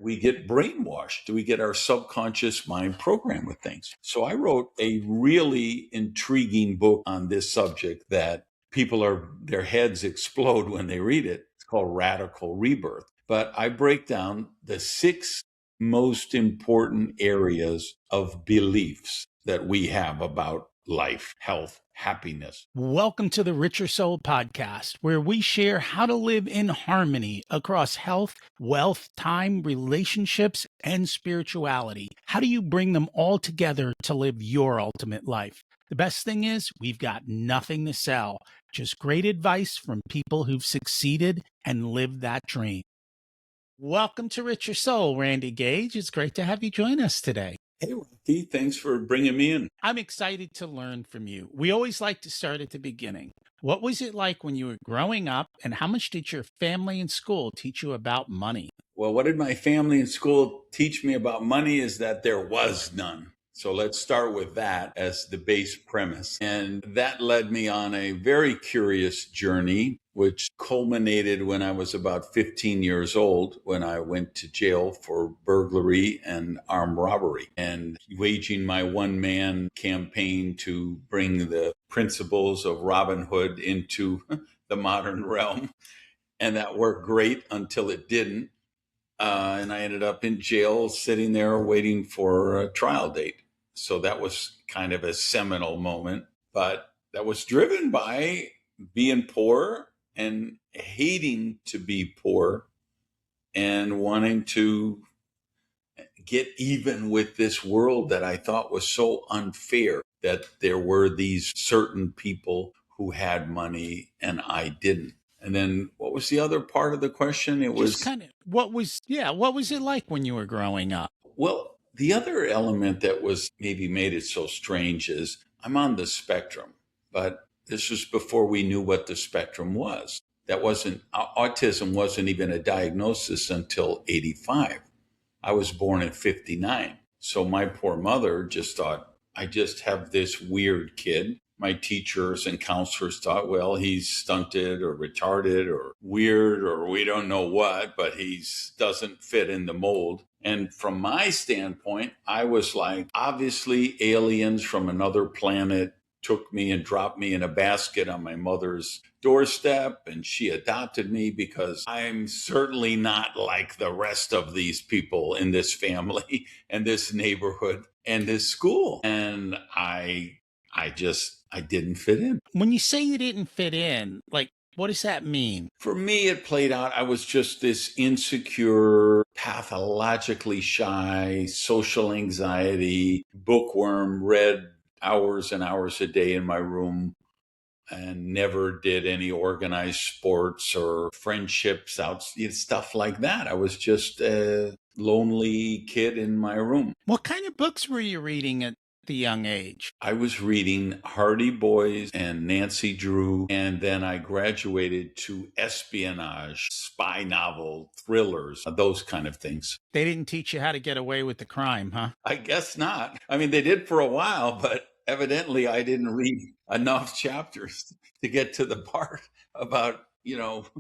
we get brainwashed? Do we get our subconscious mind programmed with things? So I wrote a really intriguing book on this subject that their heads explode when they read it. It's called Radical Rebirth. But I break down the 6 most important areas of beliefs that we have about life, health, happiness. Welcome to the Richer Soul podcast, where we share how to live in harmony across health, wealth, time, relationships, and spirituality. How do you bring them all together to live your ultimate life? The best thing is, we've got nothing to sell, just great advice from people who've succeeded and lived that dream. Welcome to Richer Soul, Randy Gage. It's great to have you join us today. Hey, Rocky, thanks for bringing me in. I'm excited to learn from you. We always like to start at the beginning. What was it like when you were growing up, and how much did your family and school teach you about money? Well, what did my family and school teach me about money is that there was none. So let's start with that as the base premise. And that led me on a very curious journey, which culminated when I was about 15 years old, when I went to jail for burglary and armed robbery, and waging my one-man campaign to bring the principles of Robin Hood into the modern realm. And that worked great until it didn't. And I ended up in jail, sitting there waiting for a trial date. So that was kind of a seminal moment, but that was driven by being poor and hating to be poor and wanting to get even with this world that I thought was so unfair, that there were these certain people who had money and I didn't. And then what was the other part of the question? It was kind of what was it like when you were growing up? Well, the other element that was maybe made it so strange is I'm on the spectrum, but this was before we knew what the spectrum was. Autism wasn't even a diagnosis until 85. I was born in 59. So my poor mother just thought, I just have this weird kid. My teachers and counselors thought, well, he's stunted or retarded or weird or we don't know what, but he doesn't fit in the mold. And from my standpoint, I was like, obviously aliens from another planet took me and dropped me in a basket on my mother's doorstep, and she adopted me because I'm certainly not like the rest of these people in this family and this neighborhood and this school. And I didn't fit in. When you say you didn't fit in, like, what does that mean? For me, it played out. I was just this insecure, pathologically shy, social anxiety, bookworm, read hours and hours a day in my room and never did any organized sports or friendships out, stuff like that. I was just a lonely kid in my room. What kind of books were you reading at the young age? I was reading Hardy Boys and Nancy Drew, and then I graduated to espionage, spy novel, thrillers, those kind of things. They didn't teach you how to get away with the crime, huh? I guess not. I mean, they did for a while, but evidently I didn't read enough chapters to get to the part about,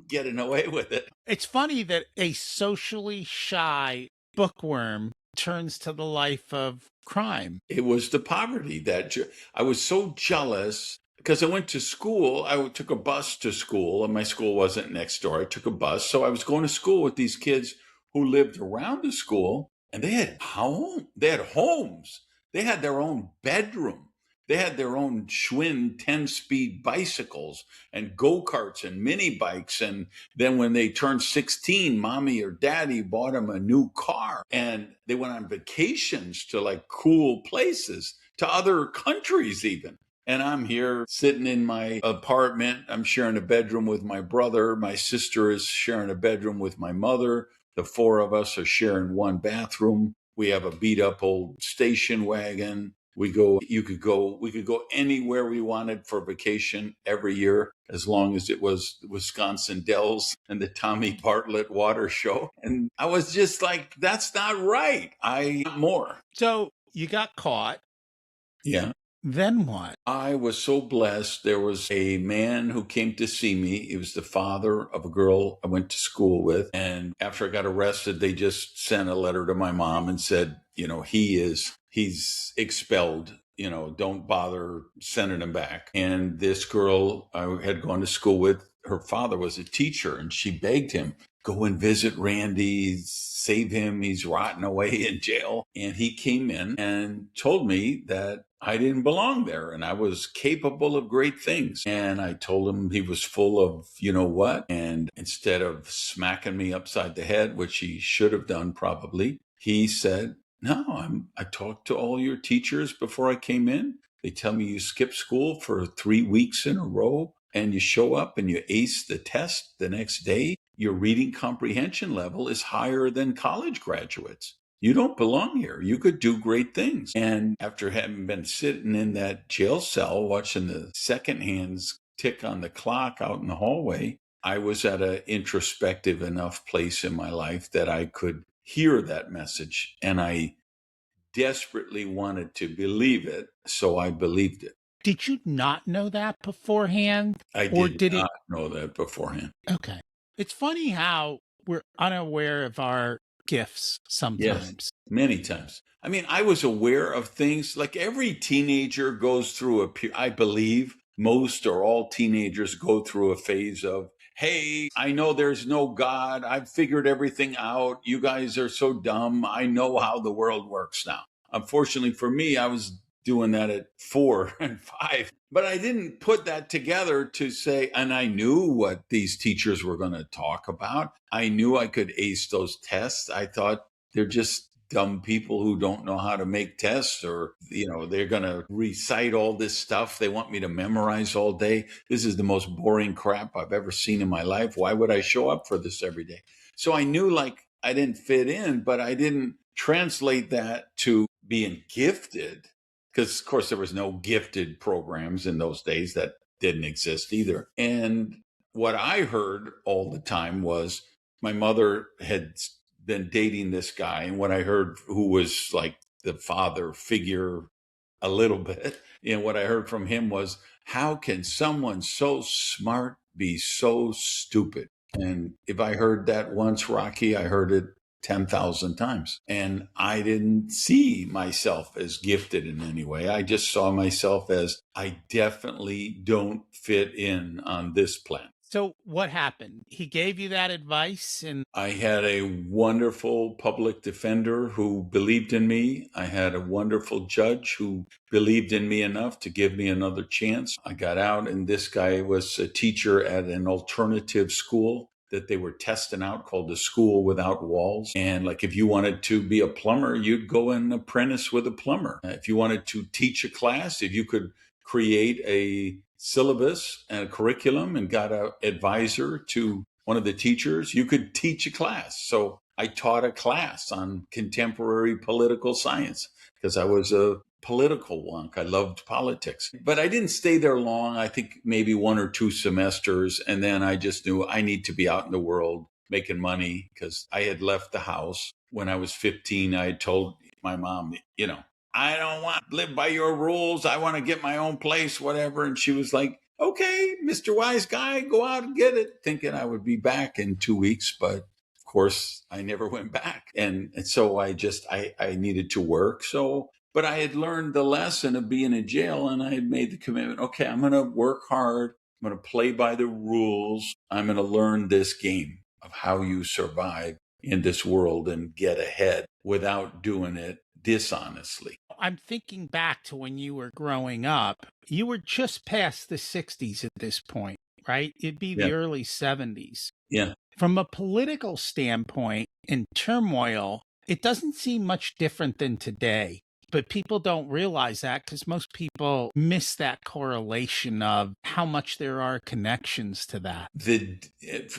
getting away with it. It's funny that a socially shy bookworm turns to the life of crime. It was the poverty that I was so jealous because I went to school. I took a bus to school, and my school wasn't next door. I took a bus. So I was going to school with these kids who lived around the school, and they had homes. They had their own bedroom. They had their own Schwinn 10-speed bicycles and go-karts and mini bikes. And then when they turned 16, mommy or daddy bought them a new car. And they went on vacations to like cool places, to other countries even. And I'm here sitting in my apartment. I'm sharing a bedroom with my brother. My sister is sharing a bedroom with my mother. The 4 of us are sharing one bathroom. We have a beat up old station wagon. We could go anywhere we wanted for vacation every year, as long as it was the Wisconsin Dells and the Tommy Bartlett Water Show. And I was just like, that's not right. I want more. So you got caught. Yeah. Then what? I was so blessed. There was a man who came to see me. He was the father of a girl I went to school with. And after I got arrested, they just sent a letter to my mom and said, he's expelled. Don't bother sending him back. And this girl I had gone to school with, her father was a teacher, and she begged him, go and visit Randy, save him. He's rotting away in jail. And he came in and told me that I didn't belong there and I was capable of great things. And I told him he was full of you know what. And instead of smacking me upside the head, which he should have done probably, he said, no, I talked to all your teachers before I came in. They tell me you skip school for 3 weeks in a row and you show up and you ace the test the next day. Your reading comprehension level is higher than college graduates. You don't belong here. You could do great things. And after having been sitting in that jail cell watching the second hands tick on the clock out in the hallway, I was at an introspective enough place in my life that I could hear that message. And I desperately wanted to believe it. So I believed it. Did you not know that beforehand? I Or did did it? not know that beforehand. Okay. It's funny how we're unaware of our gifts Yes, sometimes. many times. I mean, I was aware of things like every teenager goes through I believe most or all teenagers go through a phase of, hey, I know there's no God. I've figured everything out. You guys are so dumb. I know how the world works now. Unfortunately for me, I was doing that at 4 and 5. But I didn't put that together to say, and I knew what these teachers were going to talk about. I knew I could ace those tests. I thought they're just dumb people who don't know how to make tests, or, they're going to recite all this stuff. They want me to memorize all day. This is the most boring crap I've ever seen in my life. Why would I show up for this every day? So I knew I didn't fit in, but I didn't translate that to being gifted. Because, of course, there was no gifted programs in those days. That didn't exist either. And what I heard all the time was my mother had been dating this guy. And what I heard, who was like the father figure a little bit, what I heard from him was, how can someone so smart be so stupid? And if I heard that once, Rocky, I heard it 10,000 times. And I didn't see myself as gifted in any way. I just saw myself as, I definitely don't fit in on this planet. So what happened? He gave you that advice and I had a wonderful public defender who believed in me. I had a wonderful judge who believed in me enough to give me another chance. I got out, and this guy was a teacher at an alternative school that they were testing out called the School Without Walls. And if you wanted to be a plumber, you'd go and apprentice with a plumber. If you wanted to teach a class, if you could create a syllabus and a curriculum and got an advisor to one of the teachers, you could teach a class. So I taught a class on contemporary political science because I was a political wonk. I loved politics. But I didn't stay there long. I think maybe 1 or 2 semesters. And then I just knew I need to be out in the world making money, because I had left the house. When I was 15, I had told my mom, I don't want to live by your rules. I want to get my own place, whatever. And she was like, okay, Mr. Wise Guy, go out and get it, thinking I would be back in 2 weeks. But of course, I never went back. And so I needed to work. But I had learned the lesson of being in jail, and I had made the commitment, okay, I'm going to work hard. I'm going to play by the rules. I'm going to learn this game of how you survive in this world and get ahead without doing it dishonestly. I'm thinking back to when you were growing up. You were just past the 60s at this point, right? It'd be the early 70s. Yeah. From a political standpoint, in turmoil, it doesn't seem much different than today. But people don't realize that because most people miss that correlation of how much there are connections to that.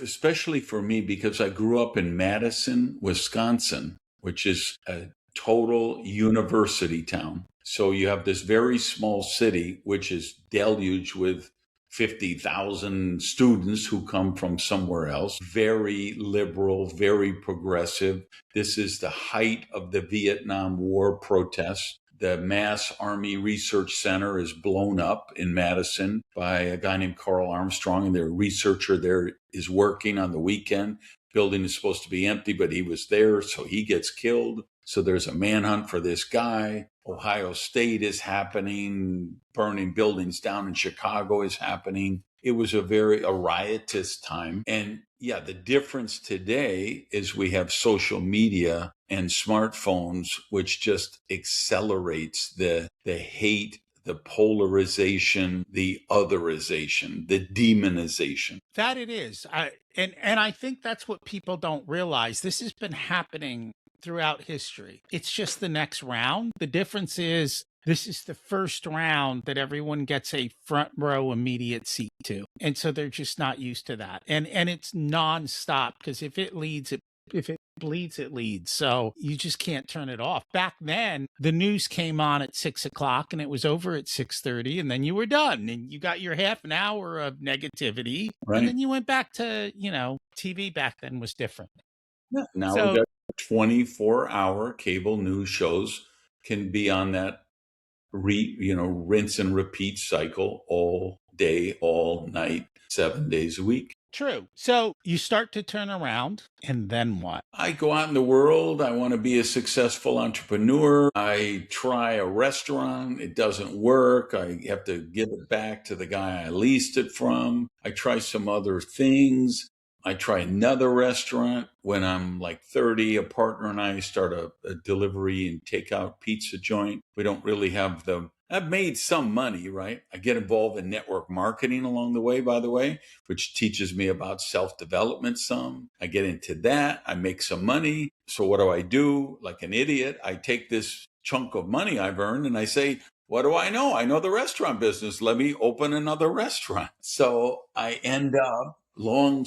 Especially for me, because I grew up in Madison, Wisconsin, which is a total university town. So you have this very small city, which is deluged with 50,000 students who come from somewhere else. Very liberal, very progressive. This is the height of the Vietnam War protests. The Mass Army Research Center is blown up in Madison by a guy named Carl Armstrong, and their researcher there is working on the weekend. Building is supposed to be empty, but he was there, so he gets killed. So there's a manhunt for this guy. Ohio State is happening. Burning buildings down in Chicago is happening. It was a riotous time. And yeah, the difference today is we have social media and smartphones, which just accelerates the hate, the polarization, the otherization, the demonization. That it is. And I think that's what people don't realize. This has been happening throughout history. It's just the next round. The difference is this is the first round that everyone gets a front row immediate seat to. And so they're just not used to that. And it's nonstop, because if it leads, if it bleeds, it leads. So you just can't turn it off. Back then, the news came on at 6 o'clock and it was over at 6:30, and then you were done and you got your half an hour of negativity. Right. And then you went back to, TV back then was different. Yeah. Now So- we got 24-hour cable news shows can be on that rinse and repeat cycle all day, all night, 7 days a week. True. So you start to turn around, and then what? I go out in the world. I want to be a successful entrepreneur. I try a restaurant. It doesn't work. I have to give it back to the guy I leased it from. I try some other things. I try another restaurant. When I'm like 30, a partner and I start a delivery and takeout pizza joint. We don't really have I've made some money, right? I get involved in network marketing along the way, by the way, which teaches me about self-development some. I get into that. I make some money. So what do? Like an idiot, I take this chunk of money I've earned and I say, what do I know? I know the restaurant business. Let me open another restaurant. So I end up, long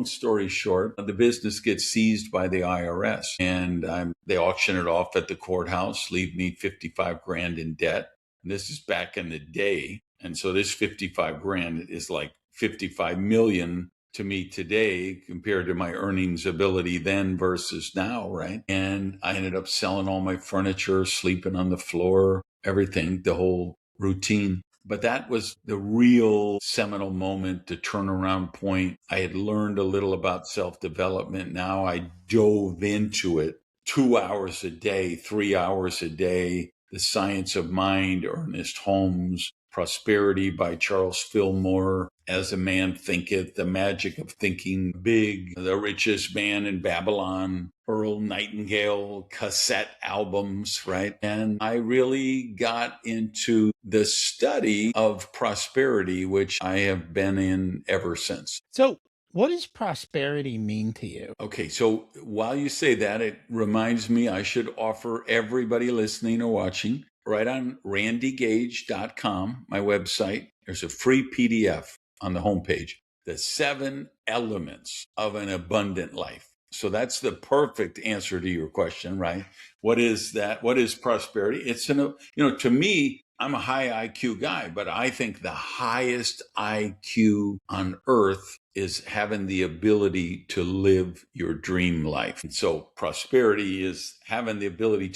story short, the business gets seized by the IRS, and they auction it off at the courthouse, leave me 55 grand in debt. And this is back in the day. And so this 55 grand is like 55 million to me today compared to my earnings ability then versus now, right? And I ended up selling all my furniture, sleeping on the floor, everything, the whole routine. But that was the real seminal moment, the turnaround point. I had learned a little about self-development. Now I dove into it 2 hours a day, 3 hours a day. The Science of Mind, Ernest Holmes, Prosperity by Charles Fillmore, As a Man Thinketh, The Magic of Thinking Big, The Richest Man in Babylon, Earl Nightingale cassette albums, right? And I really got into the study of prosperity, which I have been in ever since. So what does prosperity mean to you? Okay, so while you say that, it reminds me I should offer everybody listening or watching, right on randygage.com, my website, there's a free PDF on the homepage, the 7 elements of an abundant life. So that's the perfect answer to your question, right? What is that? What is prosperity? It's, to me, I'm a high IQ guy, but I think the highest IQ on earth is having the ability to live your dream life. And so prosperity is having the ability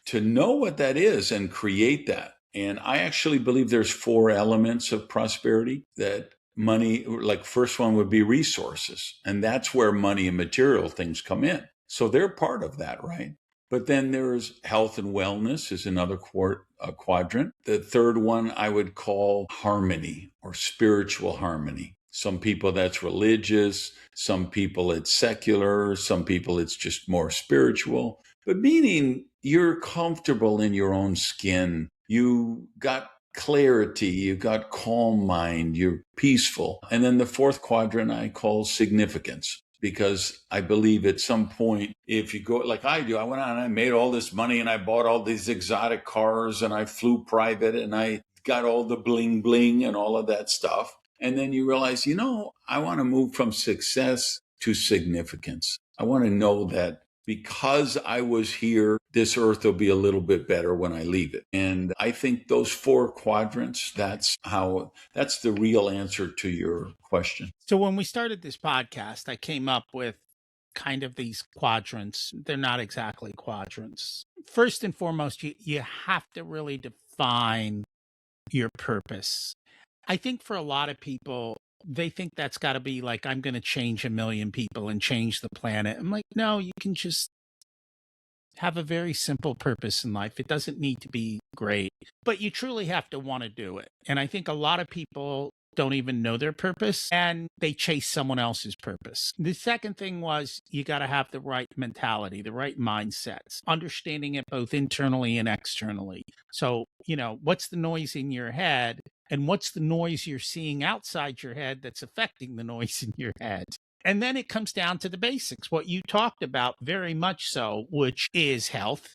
to know what that is and create that. And I actually believe there's 4 elements of prosperity that money, like first one would be resources. And that's where money and material things come in. So they're part of that, right? But then there's health and wellness is another quadrant. The third one I would call harmony or spiritual harmony. Some people that's religious, some people it's secular, some people it's just more spiritual. But meaning you're comfortable in your own skin. You got clarity, you got calm mind, you're peaceful. And then the fourth quadrant I call significance. Because I believe at some point, if you go like I do, I went out and I made all this money and I bought all these exotic cars and I flew private and I got all the bling bling and all of that stuff. And then you realize, I want to move from success to significance. I want to know that because I was here, this earth will be a little bit better when I leave it. And I think those 4 quadrants, that's the real answer to your question. So when we started this podcast, I came up with kind of these quadrants. They're not exactly quadrants. first and foremost, you have to really define your purpose. I think for a lot of people, they think that's got to be like, I'm going to change 1 million people and change the planet. I'm like, no, you can just have a very simple purpose in life. It doesn't need to be great, but you truly have to want to do it. And I think a lot of people don't even know their purpose and they chase someone else's purpose. The second thing was you got to have the right mentality, the right mindsets, understanding it both internally and externally. So, what's the noise in your head and what's the noise you're seeing outside your head that's affecting the noise in your head? And then it comes down to the basics, what you talked about very much so, which is health,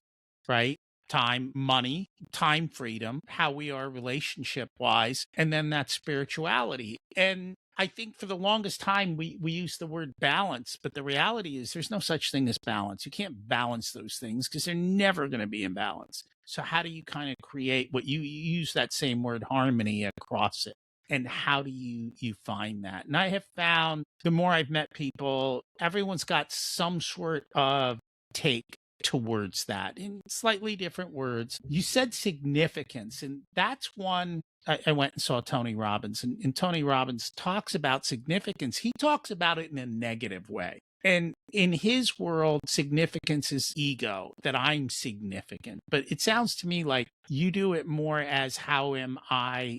right? Time, money, time freedom, how we are relationship wise, and then that spirituality. And I think for the longest time, we use the word balance, but the reality is there's no such thing as balance. You can't balance those things because they're never going to be in balance. So how do you kind of create what you use that same word harmony across it? And how do you find that? And I have found the more I've met people, everyone's got some sort of take towards that in slightly different words. You said significance, and that's one. I went and saw Tony Robbins, and Tony Robbins talks about significance. He talks about it in a negative way. And in his world, significance is ego, that I'm significant. But it sounds to me like you do it more as how am I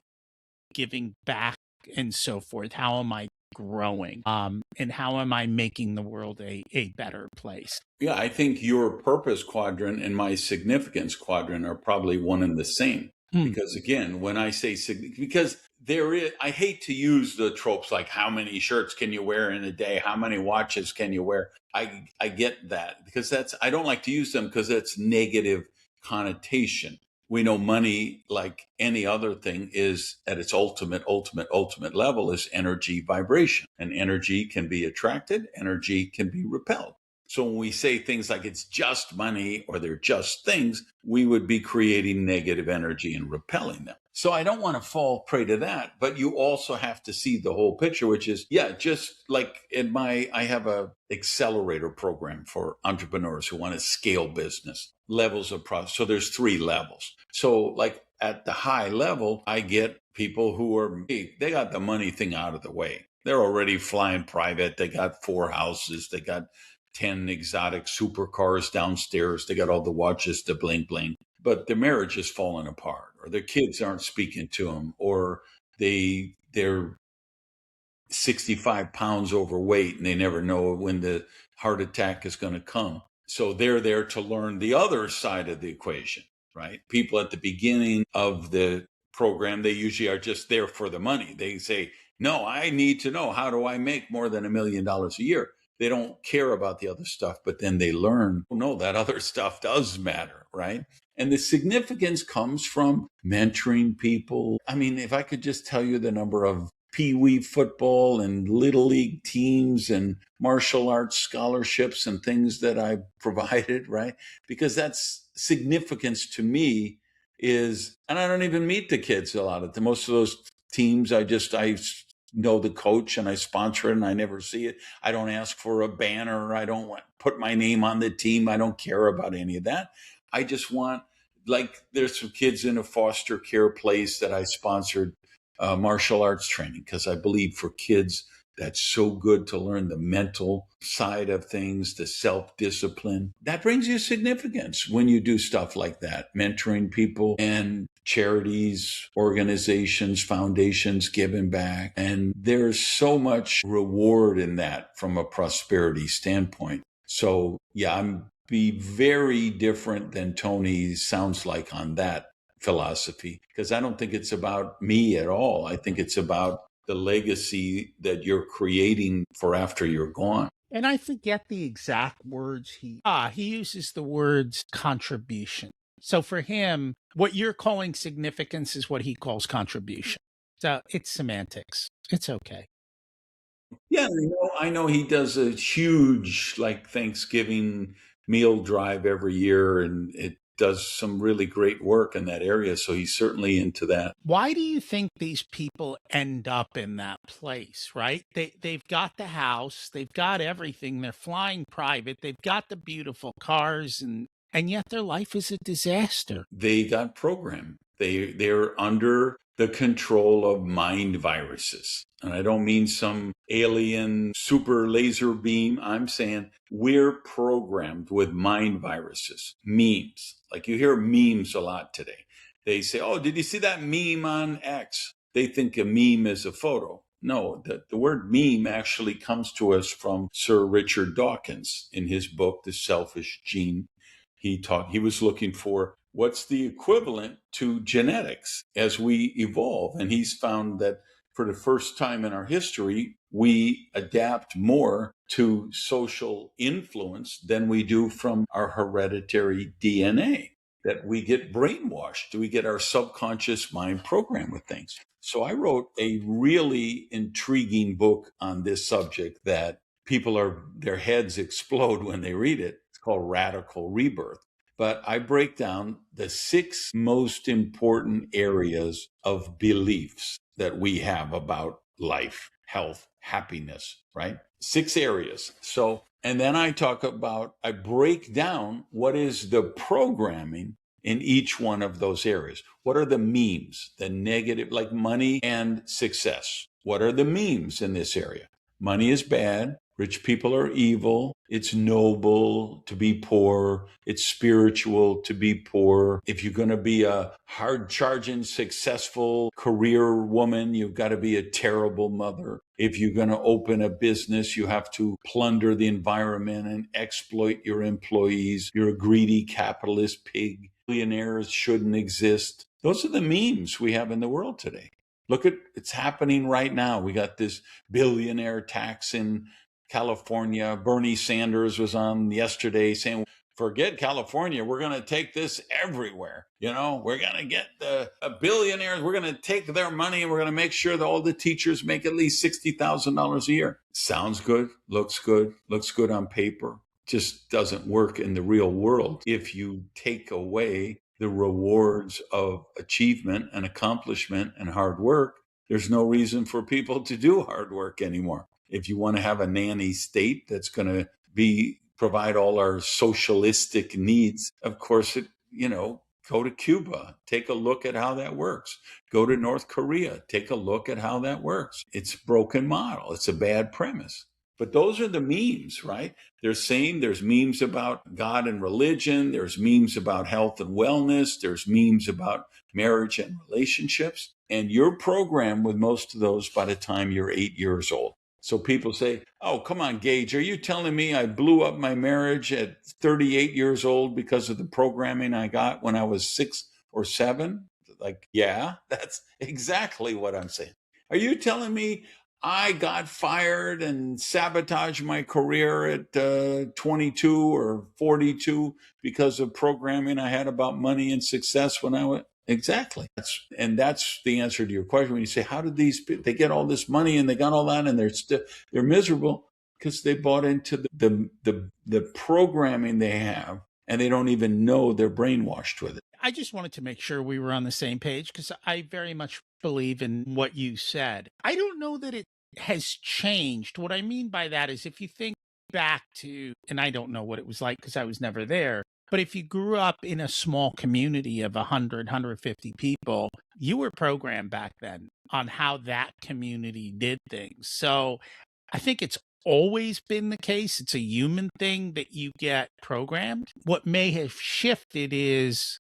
giving back and so forth? How am I growing? And how am I making the world a better place? Yeah, I think your purpose quadrant and my significance quadrant are probably one and the same. Hmm. Because again, when I say because there is, I hate to use the tropes like how many shirts can you wear in a day, how many watches can you wear. I get that because I don't like to use them because that's negative connotation. We know money, like any other thing, is at its ultimate level is energy vibration, and energy can be attracted, energy can be repelled. So when we say things like it's just money or they're just things, we would be creating negative energy and repelling them. So I don't want to fall prey to that, but you also have to see the whole picture, which is, yeah, just like I have a accelerator program for entrepreneurs who want to scale business, levels of process. So there's 3 levels. So like at the high level, I get people who they got the money thing out of the way. They're already flying private. They got 4 houses. They got 10 exotic supercars downstairs. They got all the watches to bling bling, but their marriage is falling apart, or their kids aren't speaking to them, or they're 65 pounds overweight and they never know when the heart attack is going to come. So they're there to learn the other side of the equation, right? People at the beginning of the program, they usually are just there for the money. They say, no, I need to know, how do I make more than $1 million a year? They don't care about the other stuff, but then they learn, oh, no, that other stuff does matter, right? And the significance comes from mentoring people. I mean, if I could just tell you the number of pee-wee football and little league teams and martial arts scholarships and things that I provided, right? Because that's significance to me is, and I don't even meet the kids a lot of the most of those teams. I know the coach and I sponsor it and I never see it. I don't ask for a banner. I don't put my name on the team. I don't care about any of that. I just want, like, there's some kids in a foster care place that I sponsored martial arts training because I believe for kids, that's so good to learn the mental side of things, the self-discipline. That brings you significance when you do stuff like that, mentoring people and charities, organizations, foundations, giving back. And there's so much reward in that from a prosperity standpoint. So yeah, I'm be very different than Tony sounds like on that philosophy, because I don't think it's about me at all. I think it's about the legacy that you're creating for after you're gone. And I forget the exact words he uses the words contribution. So for him, what you're calling significance is what he calls contribution. So it's semantics. It's okay. Yeah, I know he does a huge like Thanksgiving meal drive every year, and it does some really great work in that area. So he's certainly into that. Why do you think these people end up in that place, right? They've got the house, they've got everything, they're flying private, they've got the beautiful cars and And yet their life is a disaster. They got programmed. They're under the control of mind viruses. And I don't mean some alien super laser beam. I'm saying we're programmed with mind viruses, memes. Like you hear memes a lot today. They say, oh, did you see that meme on X? They think a meme is a photo. No, the word meme actually comes to us from Sir Richard Dawkins in his book, The Selfish Gene. He was looking for what's the equivalent to genetics as we evolve. And he's found that for the first time in our history, we adapt more to social influence than we do from our hereditary DNA, that we get brainwashed. We get our subconscious mind programmed with things. So I wrote a really intriguing book on this subject that their heads explode when they read it. It's called Radical Rebirth. But I break down the 6 most important areas of beliefs that we have about life, health, happiness, right? 6 areas. So, and then I break down what is the programming in each one of those areas. What are the memes, the negative, like money and success? What are the memes in this area? Money is bad. Rich people are evil. It's noble to be poor. It's spiritual to be poor. If you're going to be a hard charging, successful career woman, you've got to be a terrible mother. If you're going to open a business, you have to plunder the environment and exploit your employees. You're a greedy capitalist pig. Billionaires shouldn't exist. Those are the memes we have in the world today. Look at it's happening right now. We got this billionaire tax in California. Bernie Sanders was on yesterday saying, forget California. We're going to take this everywhere. You know, we're going to get the billionaires. We're going to take their money and we're going to make sure that all the teachers make at least $60,000 a year. Sounds good. Looks good on paper. Just doesn't work in the real world if you take away the rewards of achievement and accomplishment and hard work. There's no reason for people to do hard work anymore. If you want to have a nanny state that's going to provide all our socialistic needs, of course, go to Cuba, take a look at how that works. Go to North Korea, take a look at how that works. It's a broken model. It's a bad premise. But those are the memes, right? They're saying there's memes about God and religion. There's memes about health and wellness. There's memes about marriage and relationships. And you're programmed with most of those by the time you're 8 years old. So people say, oh, come on, Gage, are you telling me I blew up my marriage at 38 years old because of the programming I got when I was 6 or 7? Like, yeah, that's exactly what I'm saying. Are you telling me I got fired and sabotaged my career at 22 or 42 because of programming I had about money and success when I was... Exactly. That's the answer to your question. When you say, how did they get all this money and they got all that and they're miserable? Because they bought into the programming they have and they don't even know they're brainwashed with it. I just wanted to make sure we were on the same page because I very much believe in what you said. I don't know that it has changed. What I mean by that is if you think back to, and I don't know what it was like because I was never there, but if you grew up in a small community of 100, 150 people, you were programmed back then on how that community did things. So I think it's always been the case. It's a human thing that you get programmed. What may have shifted is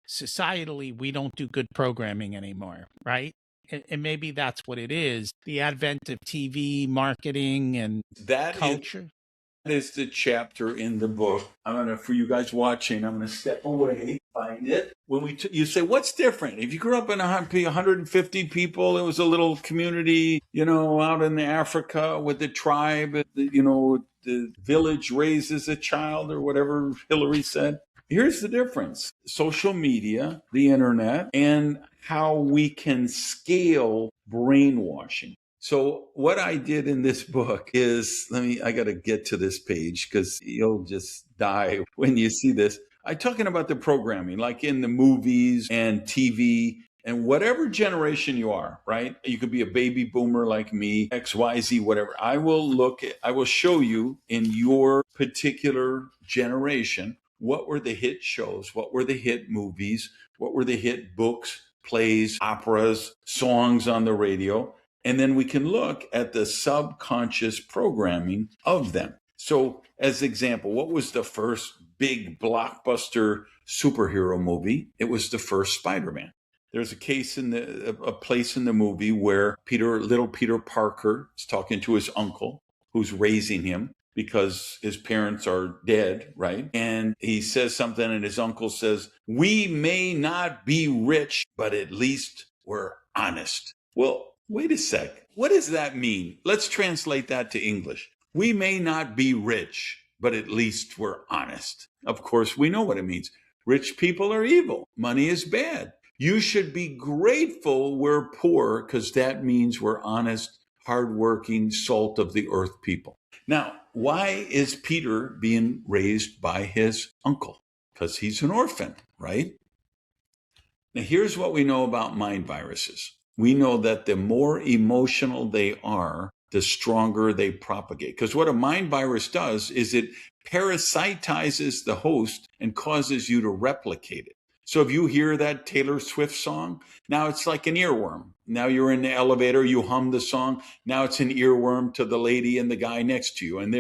societally, we don't do good programming anymore, right? And maybe that's what it is. The advent of TV, marketing, and culture. That is the chapter in the book. For you guys watching, I'm going to step away, find it. When you say, what's different? If you grew up in 150 people, it was a little community, out in Africa with the tribe, the village raises a child or whatever Hillary said. Here's the difference. Social media, the internet, and how we can scale brainwashing. So what I did in this book is, I got to get to this page because you'll just die when you see this. I'm talking about the programming, like in the movies and TV and whatever generation you are, right? You could be a baby boomer like me, XYZ, whatever. I will show you in your particular generation what were the hit shows? What were the hit movies? What were the hit books, plays, operas, songs on the radio? And then we can look at the subconscious programming of them. So, as example, what was the first big blockbuster superhero movie? It was the first Spider-Man. There's a place in the movie where little Peter Parker is talking to his uncle who's raising him because his parents are dead, right? And he says something and his uncle says, "We may not be rich, but at least we're honest." Well, wait a sec. What does that mean? Let's translate that to English. We may not be rich, but at least we're honest. Of course, we know what it means. Rich people are evil. Money is bad. You should be grateful we're poor because that means we're honest, hardworking, salt of the earth people. Now, why is Peter being raised by his uncle? Because he's an orphan, right? Now, here's what we know about mind viruses. We know that the more emotional they are, the stronger they propagate. Because what a mind virus does is it parasitizes the host and causes you to replicate it. So if you hear that Taylor Swift song, now it's like an earworm. Now you're in the elevator, you hum the song. Now it's an earworm to the lady and the guy next to you, and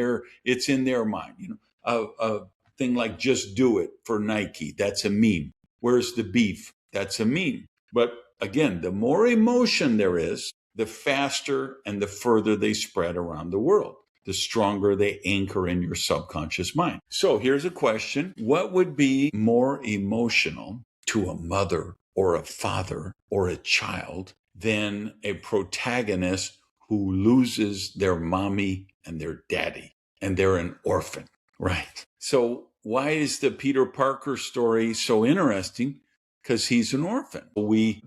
it's in their mind. A thing like "Just Do It" for Nike, that's a meme. Where's the beef? That's a meme. But again, the more emotion there is, the faster and the further they spread around the world, the stronger they anchor in your subconscious mind. So here's a question. What would be more emotional to a mother or a father or a child than a protagonist who loses their mommy and their daddy and they're an orphan, right? So why is the Peter Parker story so interesting? Because he's an orphan.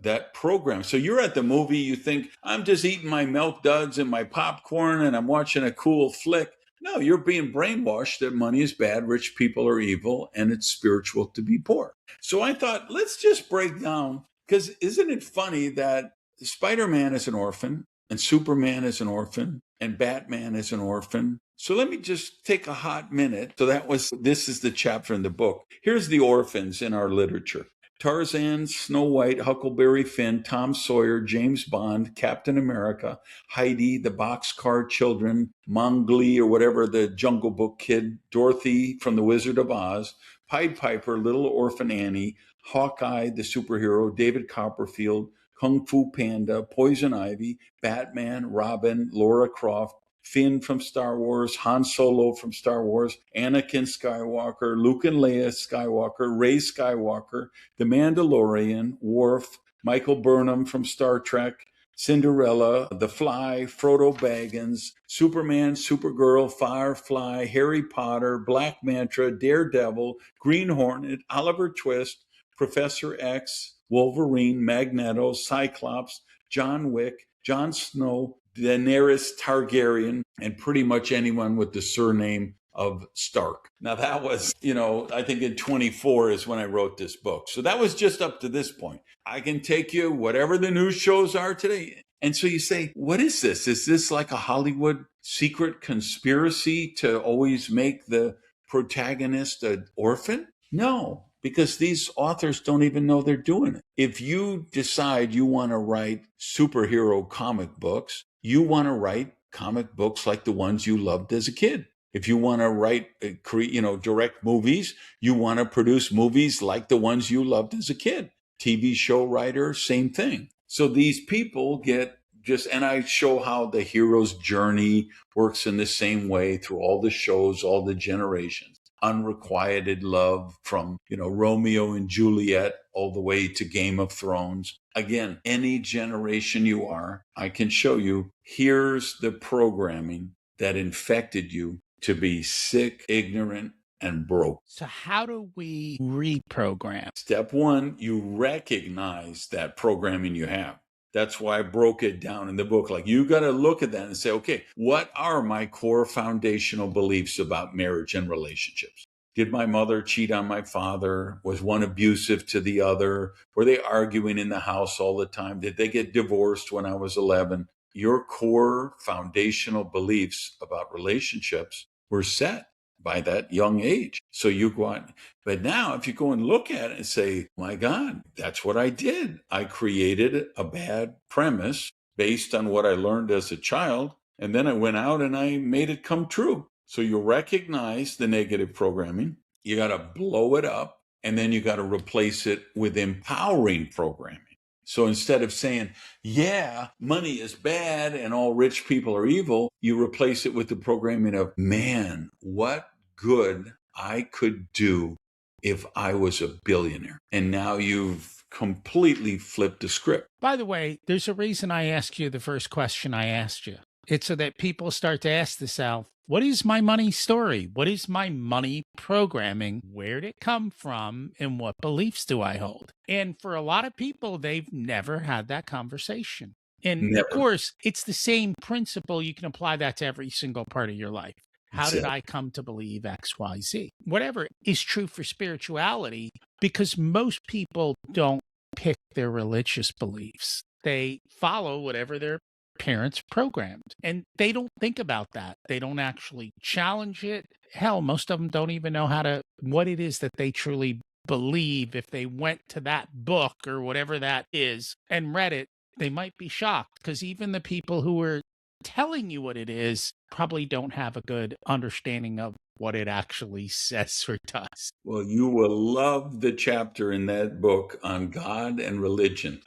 That program. So you're at the movie, you think, I'm just eating my Milk Duds and my popcorn and I'm watching a cool flick. No, you're being brainwashed that money is bad, rich people are evil, and it's spiritual to be poor. So I thought, let's just break down, because isn't it funny that Spider-Man is an orphan and Superman is an orphan and Batman is an orphan? So let me just take a hot minute. This is the chapter in the book. Here's the orphans in our literature. Tarzan, Snow White, Huckleberry Finn, Tom Sawyer, James Bond, Captain America, Heidi, the Boxcar Children, Mowgli or whatever, the Jungle Book kid, Dorothy from The Wizard of Oz, Pied Piper, Little Orphan Annie, Hawkeye, the superhero, David Copperfield, Kung Fu Panda, Poison Ivy, Batman, Robin, Laura Croft, Finn from Star Wars, Han Solo from Star Wars, Anakin Skywalker, Luke and Leia Skywalker, Rey Skywalker, The Mandalorian, Worf, Michael Burnham from Star Trek, Cinderella, The Fly, Frodo Baggins, Superman, Supergirl, Firefly, Harry Potter, Black Manta, Daredevil, Green Hornet, Oliver Twist, Professor X, Wolverine, Magneto, Cyclops, John Wick, Jon Snow, Daenerys Targaryen, and pretty much anyone with the surname of Stark. Now that was, I think in 24 is when I wrote this book. So that was just up to this point. I can take you whatever the news shows are today. And so you say, what is this? Is this like a Hollywood secret conspiracy to always make the protagonist an orphan? No, because these authors don't even know they're doing it. If you decide you want to write superhero comic books, you want to write comic books like the ones you loved as a kid. If you want to write, direct movies, you want to produce movies like the ones you loved as a kid. TV show writer, same thing. So these people and I show how the hero's journey works in the same way through all the shows, all the generations. Unrequited love from, Romeo and Juliet all the way to Game of Thrones. Again, any generation you are, I can show you, here's the programming that infected you to be sick, ignorant, and broke. So, how do we reprogram? Step one, you recognize that programming you have. That's why I broke it down in the book. Like, you got to look at that and say, okay, what are my core foundational beliefs about marriage and relationships? Did my mother cheat on my father? Was one abusive to the other? Were they arguing in the house all the time? Did they get divorced when I was 11? Your core foundational beliefs about relationships were set. by that young age. So you go out. But now, if you go and look at it and say, my God, that's what I did. I created a bad premise based on what I learned as a child. And then I went out and I made it come true. So you recognize the negative programming, you got to blow it up, and then you got to replace it with empowering programming. So instead of saying, yeah, money is bad and all rich people are evil, you replace it with the programming of, man, what good I could do if I was a billionaire. And now you've completely flipped the script. By the way, there's a reason I asked you the first question I asked you. It's so that people start to ask themselves, what is my money story? What is my money programming? Where did it come from? And what beliefs do I hold? And for a lot of people, they've never had that conversation. And Never. of course, it's the same principle. You can apply that to every single part of your life. How did I come to believe X, Y, Z? Whatever is true for spirituality, because most people don't pick their religious beliefs. They follow whatever their parents programmed, and they don't think about that. They don't actually challenge it. Hell, most of them don't even know what it is that they truly believe. If they went to that book or whatever that is and read it, they might be shocked, because even the people who are telling you what it is probably don't have a good understanding of what it actually says or does. Well, you will love the chapter in that book on God and religion.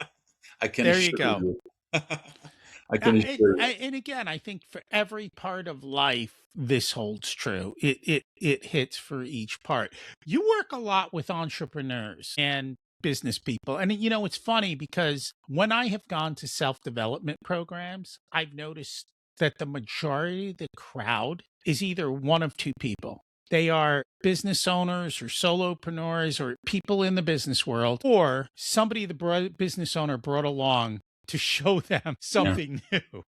I can There you assure go. you. I can assure you. And again, I think for every part of life, this holds true. It hits for each part. You work a lot with entrepreneurs and business people. And it's funny because when I have gone to self-development programs, I've noticed that the majority of the crowd is either one of two people. They are business owners or solopreneurs or people in the business world, or somebody the business owner brought along to show them something new.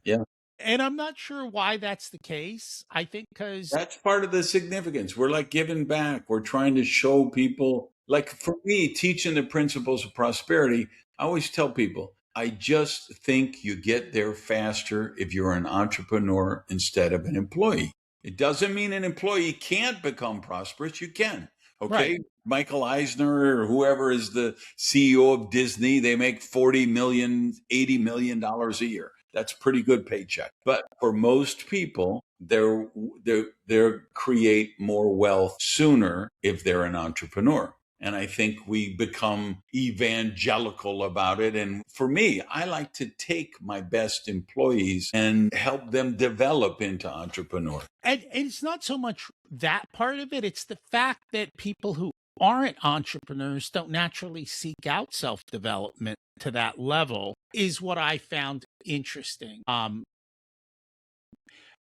Yeah. And I'm not sure why that's the case. I think because That's part of the significance. We're like giving back. We're trying to show people, like for me, teaching the principles of prosperity, I always tell people, I just think you get there faster if you're an entrepreneur instead of an employee. It doesn't mean an employee can't become prosperous. You can. Okay. Right. Michael Eisner or whoever is the CEO of Disney, they make $40 million, $80 million a year. That's pretty good paycheck. But for most people, they're create more wealth sooner if they're an entrepreneur. And I think we become evangelical about it. And for me, I like to take my best employees and help them develop into entrepreneurs. And it's not so much that part of it. It's the fact that people who aren't entrepreneurs don't naturally seek out self-development to that level is what I found interesting. I'm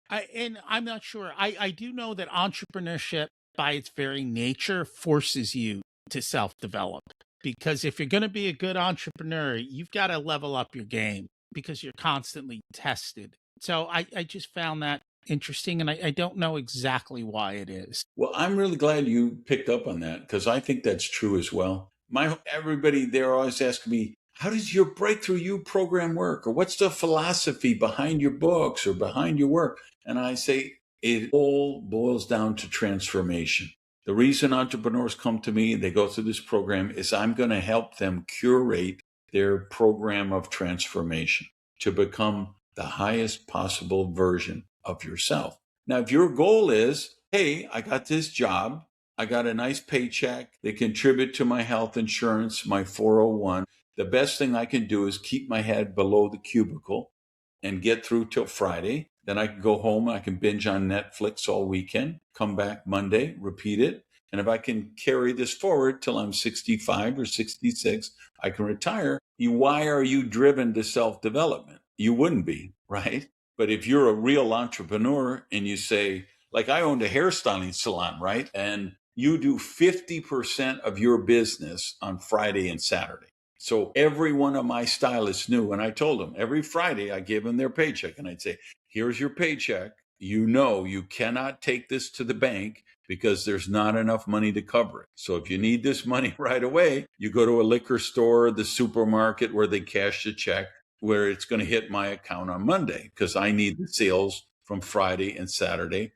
not sure. I do know that entrepreneurship by its very nature forces you to self-develop, because if you're going to be a good entrepreneur, you've got to level up your game because you're constantly tested. So I just found that interesting, and I don't know exactly why it is. Well, I'm really glad you picked up on that because I think that's true as well. Everybody there always asking me, how does your Breakthrough You program work? Or what's the philosophy behind your books or behind your work? And I say, it all boils down to transformation. The reason entrepreneurs come to me, they go through this program, is I'm going to help them curate their program of transformation to become the highest possible version of yourself. Now, if your goal is, hey, I got this job, I got a nice paycheck, they contribute to my health insurance, my 401, the best thing I can do is keep my head below the cubicle and get through till Friday. Then I can go home, I can binge on Netflix all weekend, come back Monday, repeat it. And if I can carry this forward till I'm 65 or 66, I can retire. Why are you driven to self-development? You wouldn't be, right? But if you're a real entrepreneur and you say, like I owned a hairstyling salon, right? And you do 50% of your business on Friday and Saturday. So every one of my stylists knew, and I told them every Friday I give them their paycheck and I'd say, here's your paycheck. You know, you cannot take this to the bank because there's not enough money to cover it. So if you need this money right away, you go to a liquor store, the supermarket where they cash the check, where it's going to hit my account on Monday because I need the sales from Friday and Saturday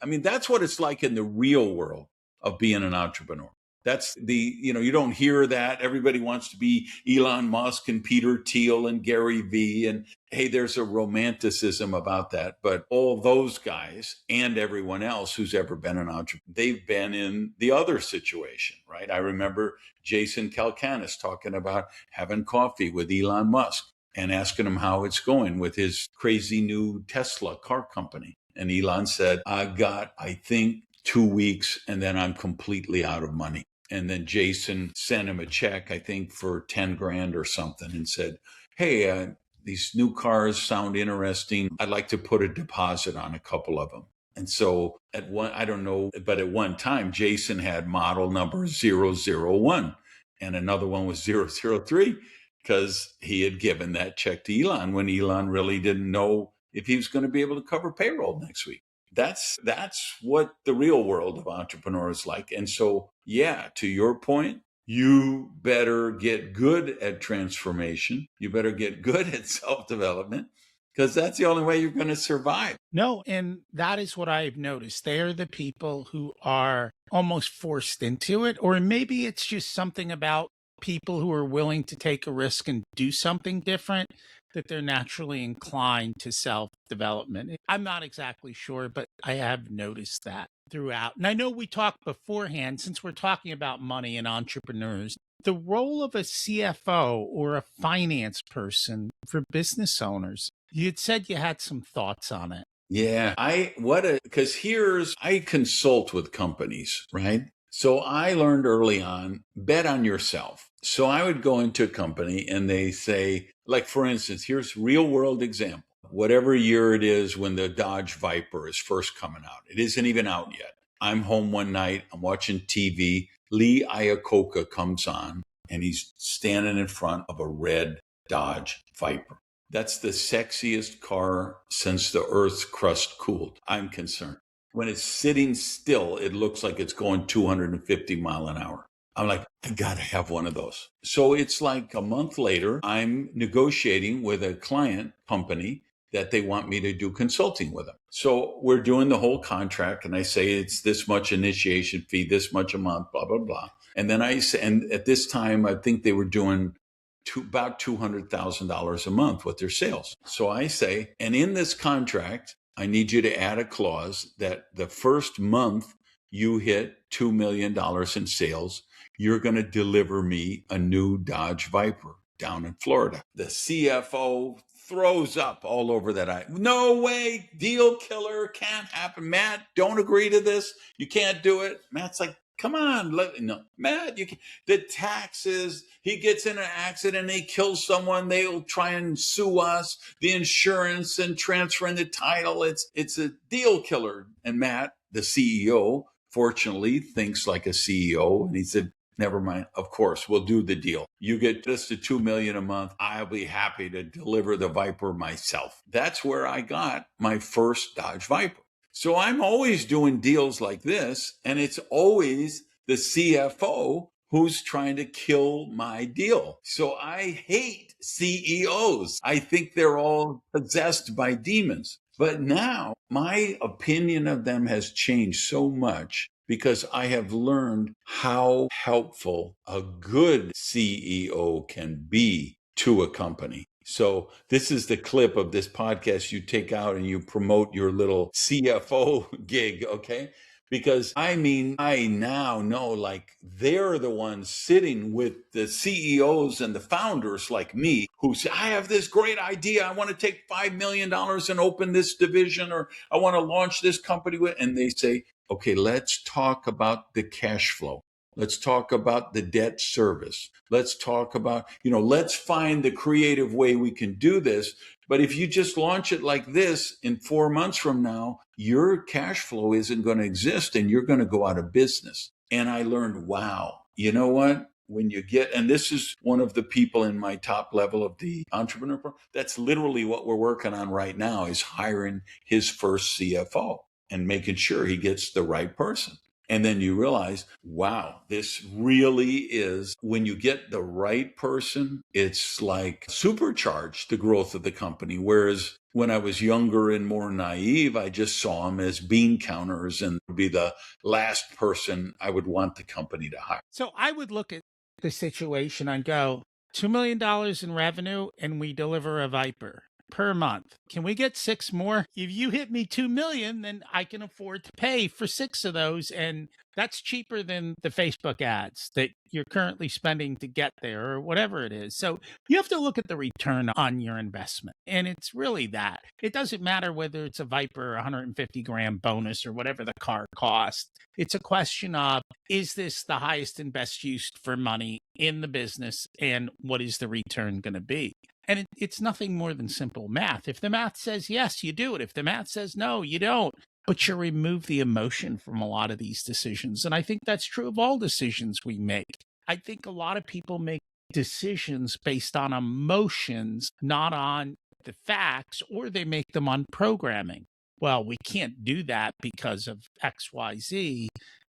that's what it's like in the real world of being an entrepreneur. That's you don't hear that. Everybody wants to be Elon Musk and Peter Thiel and Gary Vee. And hey, there's a romanticism about that. But all those guys and everyone else who's ever been an entrepreneur, they've been in the other situation, right? I remember Jason Calacanis talking about having coffee with Elon Musk and asking him how it's going with his crazy new Tesla car company. And Elon said, I think 2 weeks, and then I'm completely out of money. And then Jason sent him a check, I think, for 10 grand or something, and said, hey, these new cars sound interesting. I'd like to put a deposit on a couple of them. And so at one time, Jason had model number 001 and another one was 003 because he had given that check to Elon when Elon really didn't know if he was going to be able to cover payroll next week. That's what the real world of entrepreneurs is like. And so, yeah, to your point, you better get good at transformation. You better get good at self-development because that's the only way you're going to survive. No, and that is what I've noticed. They're the people who are almost forced into it, or maybe it's just something about people who are willing to take a risk and do something different that they're naturally inclined to self-development. I'm not exactly sure, but I have noticed that throughout. And I know we talked beforehand, since we're talking about money and entrepreneurs, the role of a CFO or a finance person for business owners. You had said you had some thoughts on it. Yeah, because I consult with companies, right? So I learned early on, bet on yourself. So I would go into a company and they say, like, for instance, here's real world example. Whatever year it is when the Dodge Viper is first coming out, it isn't even out yet. I'm home one night, I'm watching TV. Lee Iacocca comes on and he's standing in front of a red Dodge Viper. That's the sexiest car since the Earth's crust cooled. I'm concerned. When it's sitting still, it looks like it's going 250 mile an hour. I'm like, I got to have one of those. So it's like a month later, I'm negotiating with a client company that they want me to do consulting with them. So we're doing the whole contract and I say it's this much initiation fee, this much a month, blah, blah, blah. And then and at this time, I think they were doing about $200,000 a month with their sales. So I say, and in this contract, I need you to add a clause that the first month you hit $2 million in sales, you're going to deliver me a new Dodge Viper down in Florida. The CFO throws up all over that. No way, deal killer, can't happen. Matt, don't agree to this. You can't do it. Matt's like, come on, Matt, the taxes, he gets in an accident, he kills someone, they'll try and sue us, the insurance and transferring the title, it's a deal killer. And Matt, the CEO, fortunately thinks like a CEO, and he said, never mind, of course, we'll do the deal. You get just the $2 million a month, I'll be happy to deliver the Viper myself. That's where I got my first Dodge Viper. So I'm always doing deals like this, and it's always the CFO who's trying to kill my deal. So I hate CEOs. I think they're all possessed by demons. But now my opinion of them has changed so much because I have learned how helpful a good CEO can be to a company. So this is the clip of this podcast you take out and you promote your little CFO gig, okay? Because I now know, like, they're the ones sitting with the CEOs and the founders like me who say, I have this great idea. I want to take $5 million and open this division, or I want to launch this company with, and they say, okay, let's talk about the cash flow. Let's talk about the debt service. Let's talk about, let's find the creative way we can do this. But if you just launch it like this in 4 months from now, your cash flow isn't going to exist and you're going to go out of business. And I learned, wow, you know what? When you and this is one of the people in my top level of the entrepreneur program, that's literally what we're working on right now, is hiring his first CFO and making sure he gets the right person. And then you realize, wow, this really is, when you get the right person, it's like supercharged the growth of the company. Whereas when I was younger and more naive, I just saw them as bean counters and would be the last person I would want the company to hire. So I would look at the situation and go, $2 million in revenue, and we deliver a Viper per month. Can we get 6 more? If you hit me 2 million, then I can afford to pay for 6 of those. And that's cheaper than the Facebook ads that you're currently spending to get there or whatever it is. So you have to look at the return on your investment. And it's really that. It doesn't matter whether it's a Viper, 150 grand bonus, or whatever the car costs. It's a question of, is this the highest and best use for money in the business, and what is the return going to be? And it's nothing more than simple math. If the math says yes, you do it. If the math says no, you don't. But you remove the emotion from a lot of these decisions. And I think that's true of all decisions we make. I think a lot of people make decisions based on emotions, not on the facts, or they make them on programming. Well, we can't do that because of XYZ.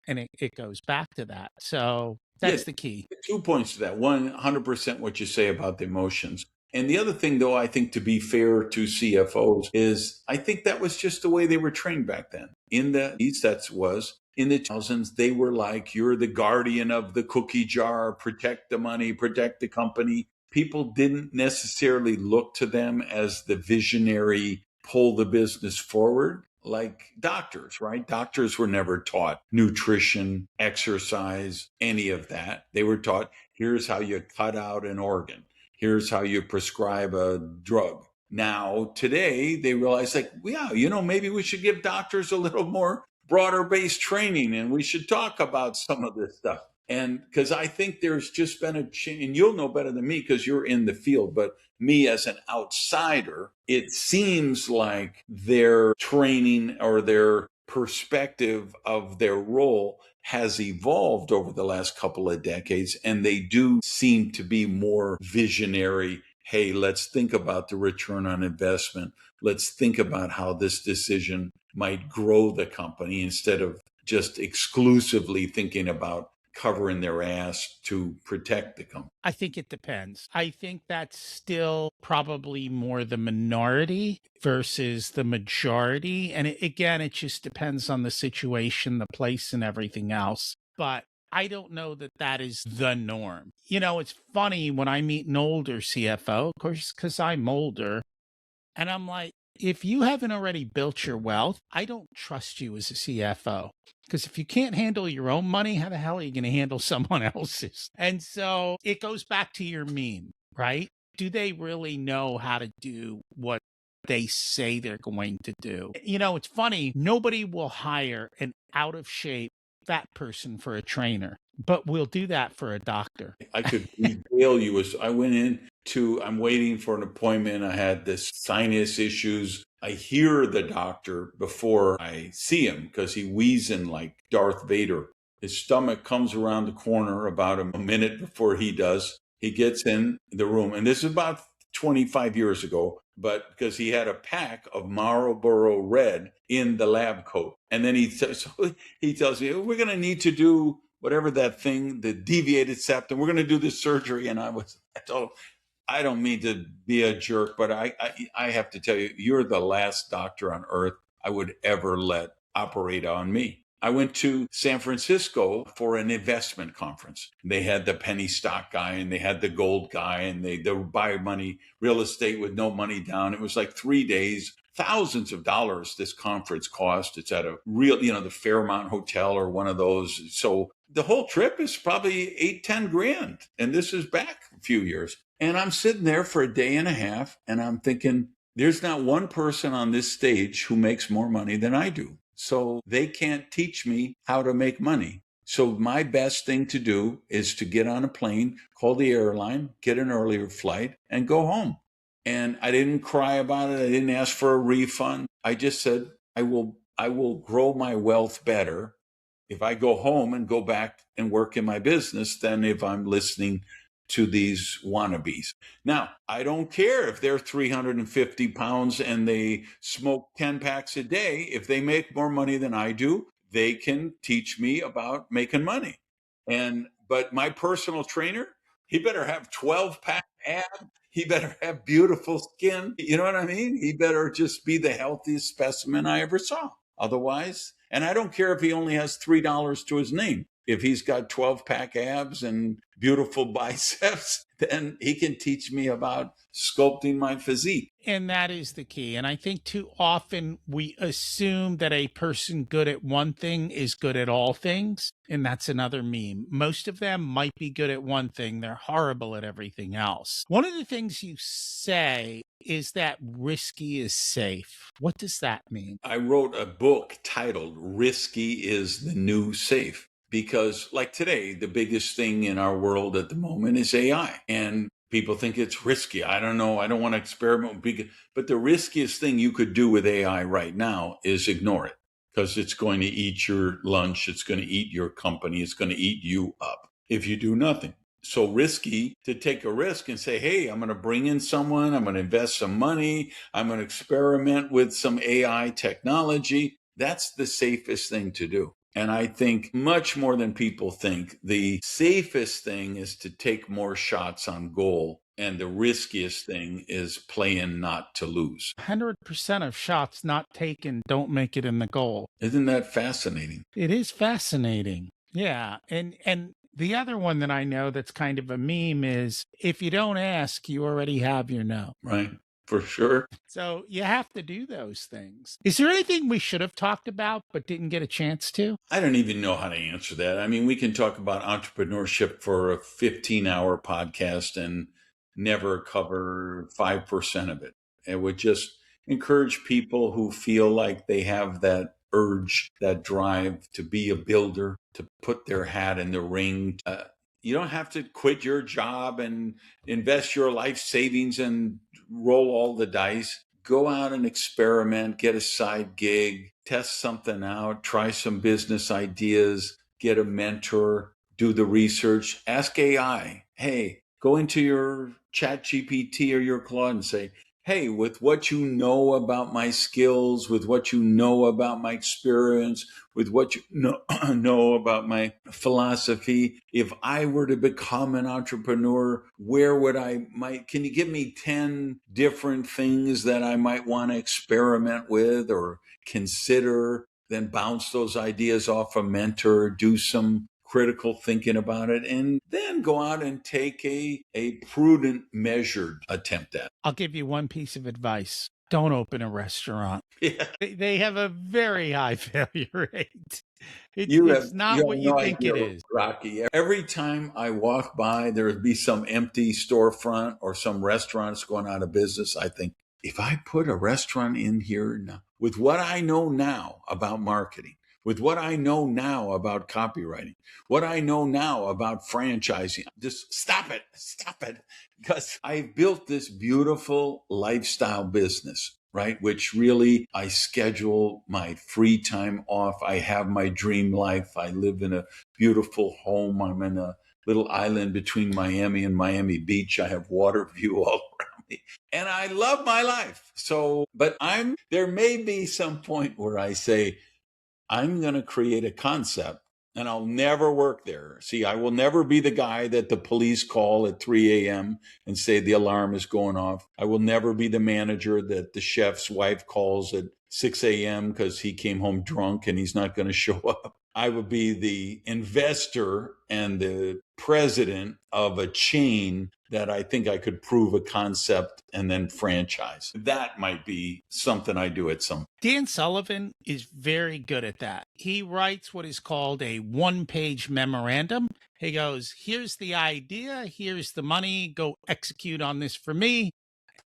And it goes back to that. So Yeah, that's the key. 2 points to that. 100% what you say about the emotions. And the other thing, though, I think, to be fair to CFOs, is I think that was just the way they were trained back then. In the East, that was. In the 2000s, they were like, you're the guardian of the cookie jar, protect the money, protect the company. People didn't necessarily look to them as the visionary, pull the business forward, like doctors, right? Doctors were never taught nutrition, exercise, any of that. They were taught, here's how you cut out an organ. Here's how you prescribe a drug. Now, today, they realize, like, yeah, maybe we should give doctors a little more broader based training, and we should talk about some of this stuff. And because I think there's just been a change, and you'll know better than me because you're in the field, but me as an outsider, it seems like their training or their perspective of their role has evolved over the last couple of decades, and they do seem to be more visionary. Hey, let's think about the return on investment. Let's think about how this decision might grow the company, instead of just exclusively thinking about covering their ass to protect the company. I think it depends. I think that's still probably more the minority versus the majority. And again, it just depends on the situation, the place, and everything else. But I don't know that that is the norm. It's funny when I meet an older CFO, of course, because I'm older, and I'm like, if you haven't already built your wealth, I don't trust you as a CFO. Because if you can't handle your own money, how the hell are you going to handle someone else's? And so it goes back to your meme, right? Do they really know how to do what they say they're going to do? It's funny. Nobody will hire an out of shape fat person for a trainer, but we'll do that for a doctor. I could regale you as I went in I'm waiting for an appointment. I had this sinus issues. I hear the doctor before I see him because he wheezing like Darth Vader. His stomach comes around the corner about a minute before he does. He gets in the room, and this is about 25 years ago, but because he had a pack of Marlboro Red in the lab coat. And then he tells me, we're going to need to do whatever that thing, the deviated septum. We're going to do this surgery. And I told him, I don't mean to be a jerk, but I have to tell you, you're the last doctor on earth I would ever let operate on me. I went to San Francisco for an investment conference. They had the penny stock guy and they had the gold guy, and they buy money, real estate with no money down. It was like 3 days, thousands of dollars this conference cost. It's at a real, the Fairmont Hotel or one of those. So the whole trip is probably 8-10 grand. And this is back a few years. And I'm sitting there for a day and a half, and I'm thinking, there's not one person on this stage who makes more money than I do. So they can't teach me how to make money. So my best thing to do is to get on a plane, call the airline, get an earlier flight, and go home. And I didn't cry about it. I didn't ask for a refund. I just said, I will grow my wealth better if I go home and go back and work in my business than if I'm listening to these wannabes. Now, I don't care if they're 350 pounds and they smoke 10 packs a day. If they make more money than I do, they can teach me about making money. But my personal trainer, he better have 12-pack abs. He better have beautiful skin. You know what I mean? He better just be the healthiest specimen I ever saw. Otherwise, and I don't care if he only has $3 to his name. If he's got 12-pack abs and beautiful biceps, then he can teach me about sculpting my physique. And that is the key. And I think too often we assume that a person good at one thing is good at all things. And that's another meme. Most of them might be good at one thing, they're horrible at everything else. One of the things you say is that risky is safe. What does that mean? I wrote a book titled Risky is the New Safe. Because, like today, the biggest thing in our world at the moment is AI. And people think it's risky. I don't know. I don't want to experiment with big. But the riskiest thing you could do with AI right now is ignore it, because it's going to eat your lunch. It's going to eat your company. It's going to eat you up if you do nothing. So risky to take a risk and say, hey, I'm going to bring in someone. I'm going to invest some money. I'm going to experiment with some AI technology. That's the safest thing to do. And I think much more than people think, the safest thing is to take more shots on goal. And the riskiest thing is playing not to lose. 100% of shots not taken don't make it in the goal. Isn't that fascinating? It is fascinating. Yeah. And the other one that I know that's kind of a meme is if you don't ask, you already have your no. Right. For sure. So you have to do those things. Is there anything we should have talked about but didn't get a chance to? I don't even know how to answer that. I mean, we can talk about entrepreneurship for a 15-hour podcast and never cover 5% of it. It would just encourage people who feel like they have that urge, that drive to be a builder, to put their hat in the ring. You don't have to quit your job and invest your life savings and roll all the dice. Go out and experiment, get a side gig, test something out, try some business ideas, get a mentor, do the research, ask AI. Hey, go into your chat GPT or your Claude and say, hey, with what you know about my skills, with what you know about my experience, with what you know about my philosophy, if I were to become an entrepreneur, where would can you give me 10 different things that I might want to experiment with or consider? Then bounce those ideas off a mentor, do some critical thinking about it, and then go out and take a prudent, measured attempt at it. I'll give you one piece of advice. Don't open a restaurant. Yeah. They have a very high failure rate. You It's not what you no think it idea, is. Rocky. Every time I walk by, there would be some empty storefront or some restaurants going out of business. I think, if I put a restaurant in here now, with what I know now about marketing, with what I know now about copywriting, what I know now about franchising, just stop it, because I've built this beautiful lifestyle business, right? Which really, I schedule my free time off. I have my dream life. I live in a beautiful home. I'm in a little island between Miami and Miami Beach. I have water view all around me. And I love my life. So, but there may be some point where I say, I'm going to create a concept and I'll never work there. See, I will never be the guy that the police call at 3 a.m. and say the alarm is going off. I will never be the manager that the chef's wife calls at 6 a.m. because he came home drunk and he's not going to show up. I would be the investor and the president of a chain that I think I could prove a concept and then franchise. That might be something I do at some. Dan Sullivan is very good at that. He writes what is called a one-page memorandum. He goes, here's the idea, here's the money, go execute on this for me.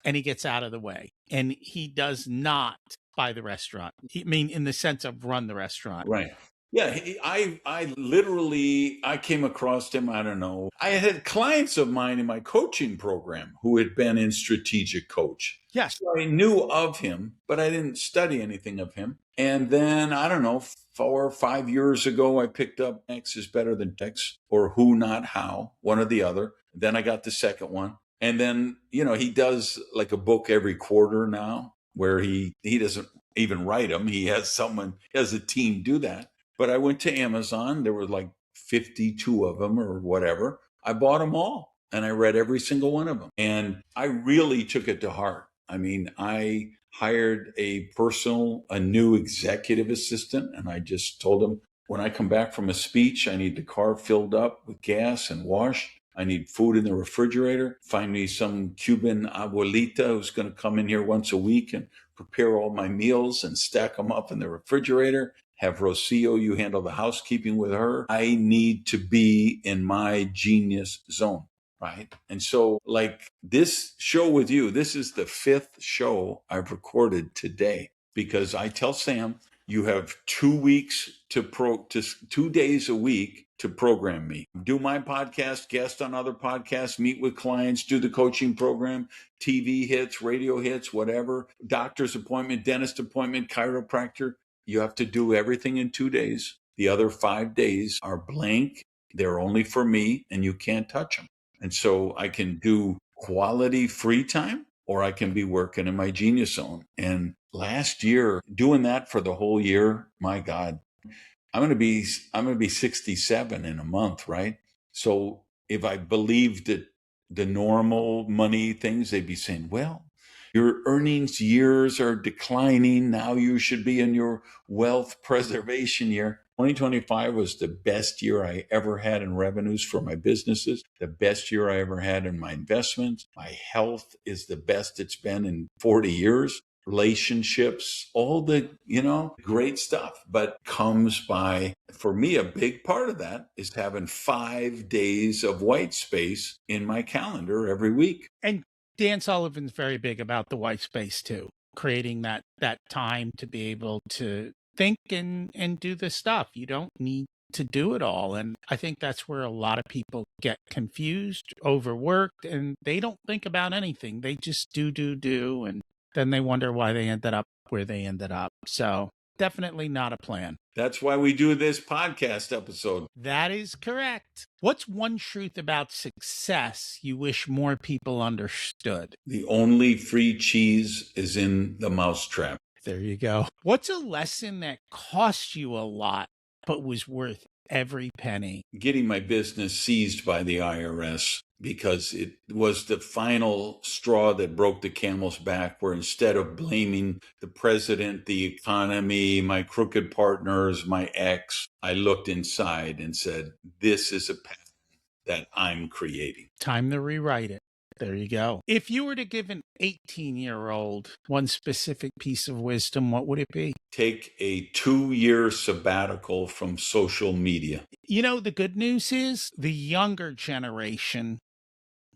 And he gets out of the way. And he does not buy the restaurant. I mean, in the sense of run the restaurant. Right. Yeah, I literally came across him. I don't know. I had clients of mine in my coaching program who had been in strategic coach. Yes. So I knew of him, but I didn't study anything of him. And then, I don't know, 4 or 5 years ago, I picked up X is Better Than X or Who Not How, one or the other. Then I got the second one. And then, he does like a book every quarter now where he doesn't even write them. He has a team do that. But I went to Amazon. There were like 52 of them or whatever. I bought them all and I read every single one of them. And I really took it to heart. I mean, I hired a new executive assistant, and I just told him, when I come back from a speech, I need the car filled up with gas and washed. I need food in the refrigerator. Find me some Cuban abuelita who's going to come in here once a week and prepare all my meals and stack them up in the refrigerator. Have Rocio, you handle the housekeeping with her. I need to be in my genius zone, right? And so, like this show with you, this is the 5th show I've recorded today, because I tell Sam, you have 2 weeks to 2 days a week to program me. Do my podcast, guest on other podcasts, meet with clients, do the coaching program, TV hits, radio hits, whatever, doctor's appointment, dentist appointment, chiropractor. You have to do everything in 2 days. The other 5 days are blank. They're only for me, and you can't touch them. And so I can do quality free time, or I can be working in my genius zone. And last year, doing that for the whole year, my God, I'm going to be 67 in a month, right? So if I believed that the normal money things, they'd be saying, well, your earnings years are declining. Now you should be in your wealth preservation year. 2025 was the best year I ever had in revenues for my businesses, the best year I ever had in my investments. My health is the best it's been in 40 years. Relationships, all the, great stuff, but comes by, for me, a big part of that is having 5 days of white space in my calendar every week. And Dan Sullivan's very big about the white space too, creating that time to be able to think and do the stuff. You don't need to do it all. And I think that's where a lot of people get confused, overworked, and they don't think about anything. They just do. And then they wonder why they ended up where they ended up. So definitely not a plan. That's why we do this podcast episode. That is correct. What's one truth about success you wish more people understood? The only free cheese is in the mousetrap. There you go. What's a lesson that cost you a lot, but was worth every penny? Getting my business seized by the IRS, because it was the final straw that broke the camel's back, where instead of blaming the president, the economy, my crooked partners, my ex, I looked inside and said, this is a path that I'm creating. Time to rewrite it. There you go. If you were to give an 18-year-old one specific piece of wisdom, what would it be? Take a 2-year sabbatical from social media. The good news is the younger generation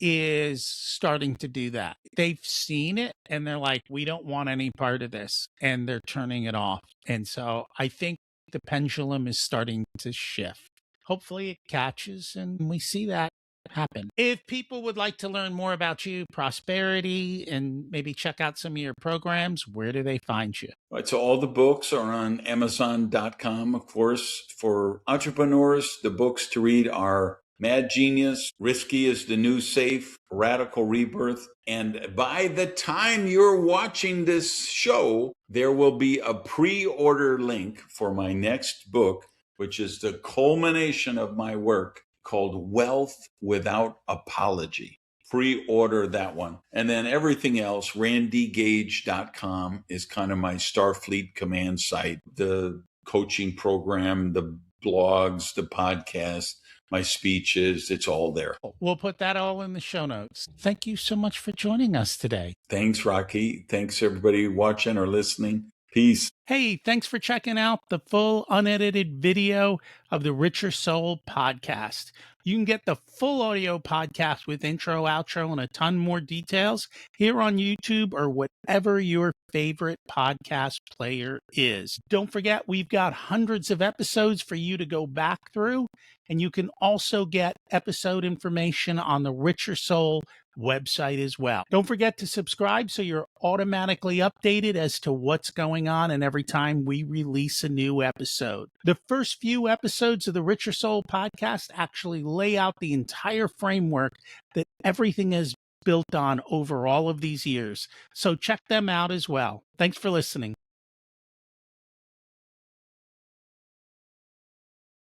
is starting to do that. They've seen it and they're like, we don't want any part of this. And they're turning it off. And so I think the pendulum is starting to shift. Hopefully it catches and we see that happen. If people would like to learn more about you, prosperity, and maybe check out some of your programs, where do they find you? Right, so all the books are on Amazon.com. Of course, for entrepreneurs, the books to read are Mad Genius, Risky is the New Safe, Radical Rebirth. And by the time you're watching this show, there will be a pre-order link for my next book, which is the culmination of my work, called Wealth Without Apology. Pre-order that one. And then everything else, randygage.com is kind of my Starfleet command site. The coaching program, the blogs, the podcast, my speeches, it's all there. We'll put that all in the show notes. Thank you so much for joining us today. Thanks, Rocky. Thanks, everybody watching or listening. Peace. Hey, thanks for checking out the full unedited video of the Richer Soul podcast. You can get the full audio podcast with intro, outro, and a ton more details here on YouTube or whatever your favorite podcast player is. Don't forget, we've got hundreds of episodes for you to go back through, and you can also get episode information on the Richer Soul website as well. Don't forget to subscribe so you're automatically updated as to what's going on and every time we release a new episode. The first few episodes of the Richer Soul podcast actually lay out the entire framework that everything is built on over all of these years. So check them out as well. Thanks for listening.